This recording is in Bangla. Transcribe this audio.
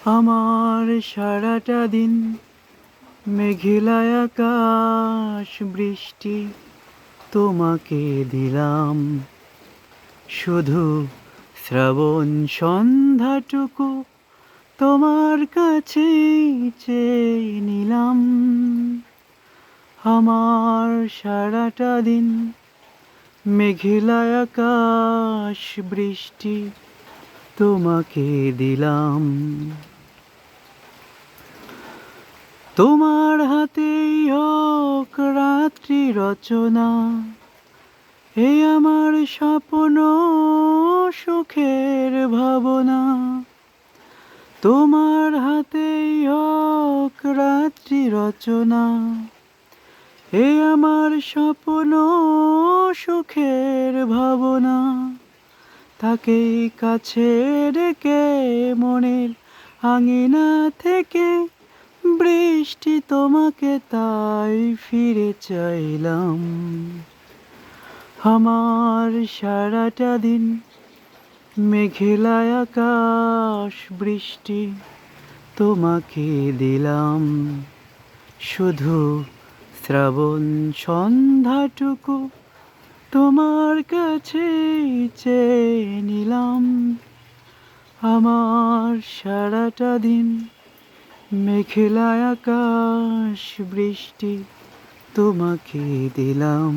আমার সারাটা দিন মেঘলা আকাশ বৃষ্টি তোমাকে দিলাম, শুধু শ্রাবণ সন্ধ্যাটুকু তোমার কাছে চেয়ে নিলাম। আমার সারাটা দিন মেঘলা আকাশ বৃষ্টি তোমাকে দিলাম। তোমার হাতেই হোক রাত্রি রচনা, এ আমার স্বপ্ন সুখের ভাবনা। তোমার হাতেই হোক রাত্রি রচনা, এ আমার স্বপ্ন সুখের ভাবনা। তাকে কাছে ডেকে মনের আঙিনা থেকে বৃষ্টি তোমাকে তাই ফিরে চাইলাম। আমার সারাটা দিন মেঘলা আকাশ বৃষ্টি তোমাকে দিলাম, শুধু শ্রাবণ সন্ধ্যাটুকু তোমার কাছে চেয়ে নিলাম। আমার সারাটা দিন মেঘলা আকাশ বৃষ্টি তোমাকে দিলাম।